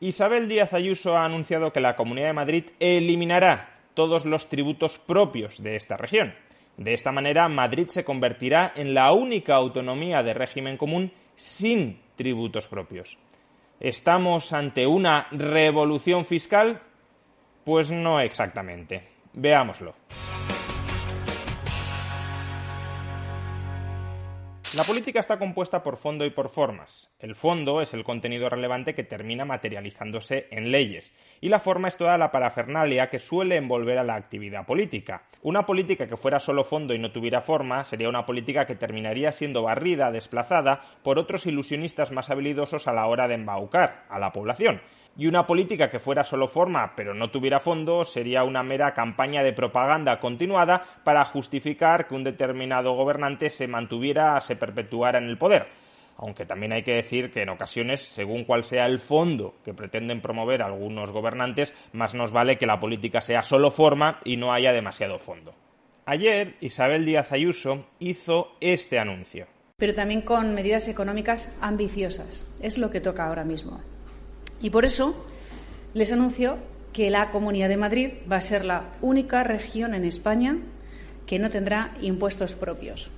Isabel Díaz Ayuso ha anunciado que la Comunidad de Madrid eliminará todos los tributos propios de esta región. De esta manera, Madrid se convertirá en la única autonomía de régimen común sin tributos propios. ¿Estamos ante una revolución fiscal? Pues no exactamente. Veámoslo. La política está compuesta por fondo y por formas. El fondo es el contenido relevante que termina materializándose en leyes, y la forma es toda la parafernalia que suele envolver a la actividad política. Una política que fuera solo fondo y no tuviera forma sería una política que terminaría siendo barrida, desplazada por otros ilusionistas más habilidosos a la hora de embaucar a la población. Y una política que fuera solo forma pero no tuviera fondo sería una mera campaña de propaganda continuada para justificar que un determinado gobernante se perpetuara en el poder. Aunque también hay que decir que en ocasiones, según cuál sea el fondo que pretenden promover algunos gobernantes, más nos vale que la política sea solo forma y no haya demasiado fondo. Ayer, Isabel Díaz Ayuso hizo este anuncio. Pero también con medidas económicas ambiciosas. Es lo que toca ahora mismo. Y por eso les anuncio que la Comunidad de Madrid va a ser la única región en España que no tendrá impuestos propios.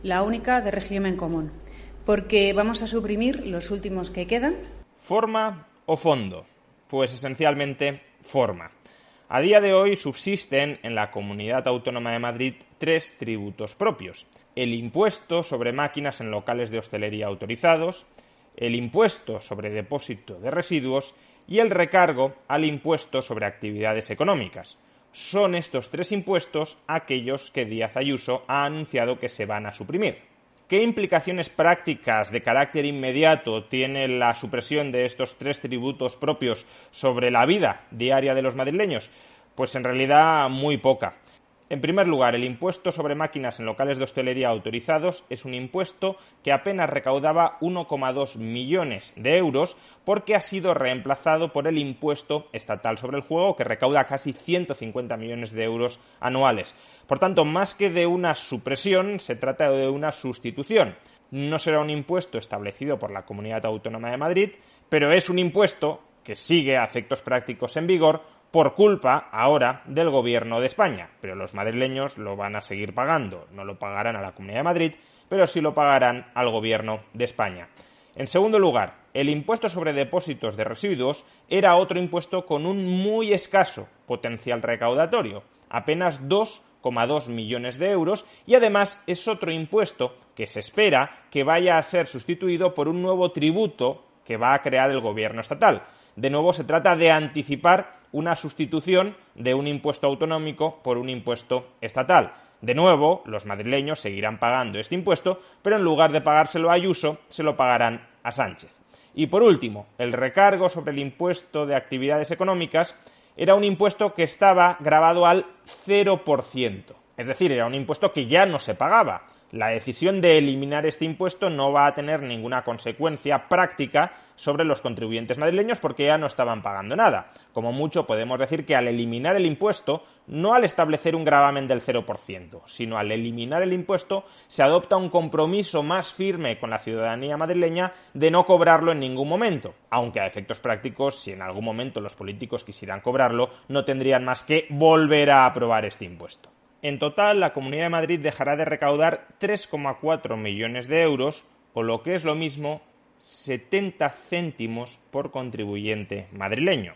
La única de régimen común. Porque vamos a suprimir los últimos que quedan. ¿Forma o fondo? Pues esencialmente forma. A día de hoy subsisten en la Comunidad Autónoma de Madrid 3 tributos propios. El impuesto sobre máquinas en locales de hostelería autorizados, el impuesto sobre depósito de residuos y el recargo al impuesto sobre actividades económicas. Son estos 3 impuestos aquellos que Díaz Ayuso ha anunciado que se van a suprimir. ¿Qué implicaciones prácticas de carácter inmediato tiene la supresión de estos 3 tributos propios sobre la vida diaria de los madrileños? Pues en realidad muy poca. En primer lugar, el impuesto sobre máquinas en locales de hostelería autorizados es un impuesto que apenas recaudaba 1,2 millones de euros porque ha sido reemplazado por el impuesto estatal sobre el juego que recauda casi 150 millones de euros anuales. Por tanto, más que de una supresión, se trata de una sustitución. No será un impuesto establecido por la Comunidad Autónoma de Madrid, pero es un impuesto que sigue a efectos prácticos en vigor por culpa, ahora, del Gobierno de España. Pero los madrileños lo van a seguir pagando. No lo pagarán a la Comunidad de Madrid, pero sí lo pagarán al Gobierno de España. En segundo lugar, el impuesto sobre depósitos de residuos era otro impuesto con un muy escaso potencial recaudatorio, apenas 2,2 millones de euros, y además es otro impuesto que se espera que vaya a ser sustituido por un nuevo tributo que va a crear el Gobierno estatal. De nuevo, se trata de anticipar una sustitución de un impuesto autonómico por un impuesto estatal. De nuevo, los madrileños seguirán pagando este impuesto, pero en lugar de pagárselo a Ayuso, se lo pagarán a Sánchez. Y por último, el recargo sobre el impuesto de actividades económicas era un impuesto que estaba gravado al 0%. Es decir, era un impuesto que ya no se pagaba. La decisión de eliminar este impuesto no va a tener ninguna consecuencia práctica sobre los contribuyentes madrileños porque ya no estaban pagando nada. Como mucho podemos decir que al eliminar el impuesto, no al establecer un gravamen del 0%, sino al eliminar el impuesto se adopta un compromiso más firme con la ciudadanía madrileña de no cobrarlo en ningún momento, aunque a efectos prácticos, si en algún momento los políticos quisieran cobrarlo, no tendrían más que volver a aprobar este impuesto. En total, la Comunidad de Madrid dejará de recaudar 3,4 millones de euros, o lo que es lo mismo, 70 céntimos por contribuyente madrileño.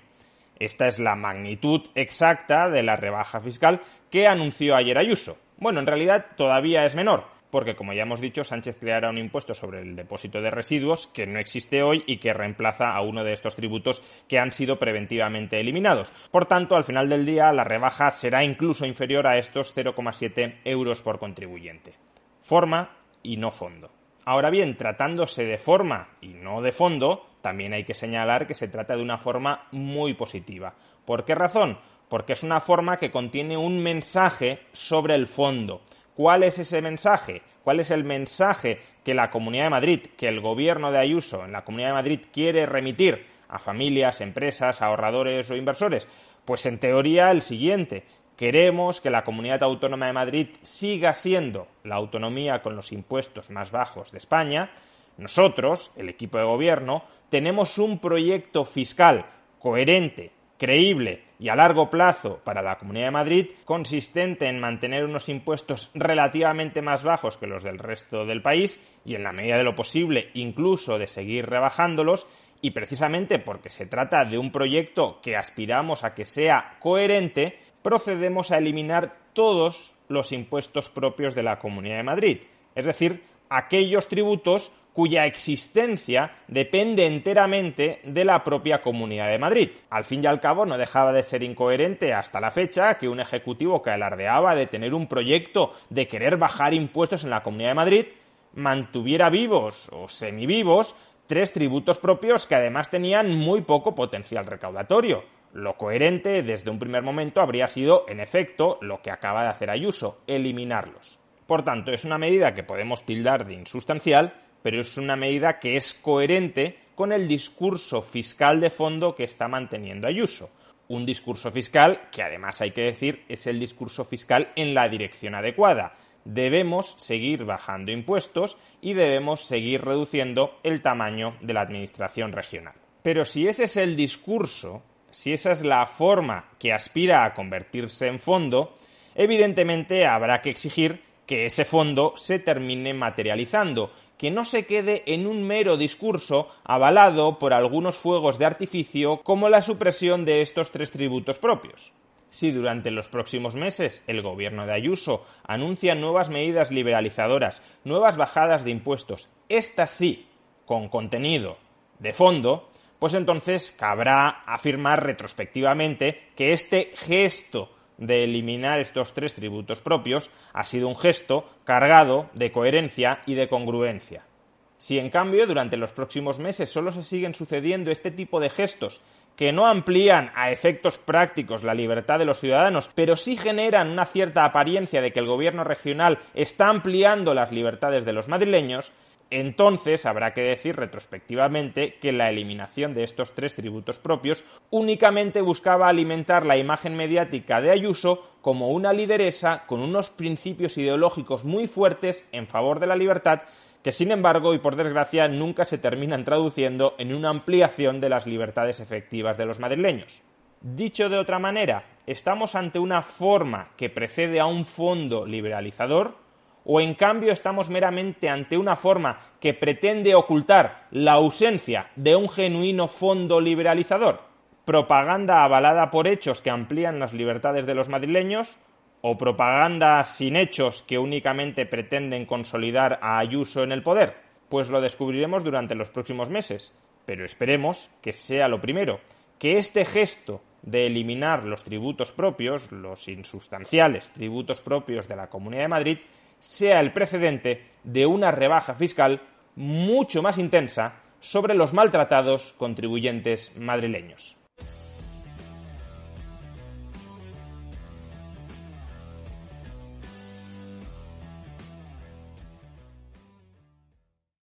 Esta es la magnitud exacta de la rebaja fiscal que anunció ayer Ayuso. Bueno, en realidad todavía es menor, porque como ya hemos dicho, Sánchez creará un impuesto sobre el depósito de residuos que no existe hoy y que reemplaza a uno de estos tributos que han sido preventivamente eliminados. Por tanto, al final del día, la rebaja será incluso inferior a estos 0,7 euros por contribuyente. Forma y no fondo. Ahora bien, tratándose de forma y no de fondo, también hay que señalar que se trata de una forma muy positiva. ¿Por qué razón? Porque es una forma que contiene un mensaje sobre el fondo. ¿Cuál es ese mensaje? ¿Cuál es el mensaje que la Comunidad de Madrid, que el gobierno de Ayuso en la Comunidad de Madrid quiere remitir a familias, empresas, ahorradores o inversores? Pues en teoría el siguiente. Queremos que la Comunidad Autónoma de Madrid siga siendo la autonomía con los impuestos más bajos de España. Nosotros, el equipo de gobierno, tenemos un proyecto fiscal coherente, creíble y a largo plazo para la Comunidad de Madrid, consistente en mantener unos impuestos relativamente más bajos que los del resto del país y, en la medida de lo posible, incluso de seguir rebajándolos, y precisamente porque se trata de un proyecto que aspiramos a que sea coherente, procedemos a eliminar todos los impuestos propios de la Comunidad de Madrid, es decir, aquellos tributos cuya existencia depende enteramente de la propia Comunidad de Madrid. Al fin y al cabo, no dejaba de ser incoherente hasta la fecha que un ejecutivo que alardeaba de tener un proyecto de querer bajar impuestos en la Comunidad de Madrid mantuviera vivos o semivivos 3 tributos propios que además tenían muy poco potencial recaudatorio. Lo coherente desde un primer momento habría sido, en efecto, lo que acaba de hacer Ayuso, eliminarlos. Por tanto, es una medida que podemos tildar de insustancial, pero es una medida que es coherente con el discurso fiscal de fondo que está manteniendo Ayuso. Un discurso fiscal que, además, hay que decir, es el discurso fiscal en la dirección adecuada. Debemos seguir bajando impuestos y debemos seguir reduciendo el tamaño de la administración regional. Pero si ese es el discurso, si esa es la forma que aspira a convertirse en fondo, evidentemente habrá que exigir que ese fondo se termine materializando, que no se quede en un mero discurso avalado por algunos fuegos de artificio como la supresión de estos 3 tributos propios. Si durante los próximos meses el gobierno de Ayuso anuncia nuevas medidas liberalizadoras, nuevas bajadas de impuestos, estas sí, con contenido de fondo, pues entonces cabrá afirmar retrospectivamente que este gesto de eliminar estos 3 tributos propios ha sido un gesto cargado de coherencia y de congruencia. Si en cambio durante los próximos meses solo se siguen sucediendo este tipo de gestos que no amplían a efectos prácticos la libertad de los ciudadanos, pero sí generan una cierta apariencia de que el gobierno regional está ampliando las libertades de los madrileños, entonces habrá que decir retrospectivamente que la eliminación de estos 3 tributos propios únicamente buscaba alimentar la imagen mediática de Ayuso como una lideresa con unos principios ideológicos muy fuertes en favor de la libertad que, sin embargo, y por desgracia, nunca se terminan traduciendo en una ampliación de las libertades efectivas de los madrileños. Dicho de otra manera, ¿estamos ante una forma que precede a un fondo liberalizador? ¿O en cambio estamos meramente ante una forma que pretende ocultar la ausencia de un genuino fondo liberalizador? ¿Propaganda avalada por hechos que amplían las libertades de los madrileños? ¿O propaganda sin hechos que únicamente pretenden consolidar a Ayuso en el poder? Pues lo descubriremos durante los próximos meses, pero esperemos que sea lo primero, que este gesto de eliminar los tributos propios, los insustanciales tributos propios de la Comunidad de Madrid, sea el precedente de una rebaja fiscal mucho más intensa sobre los maltratados contribuyentes madrileños.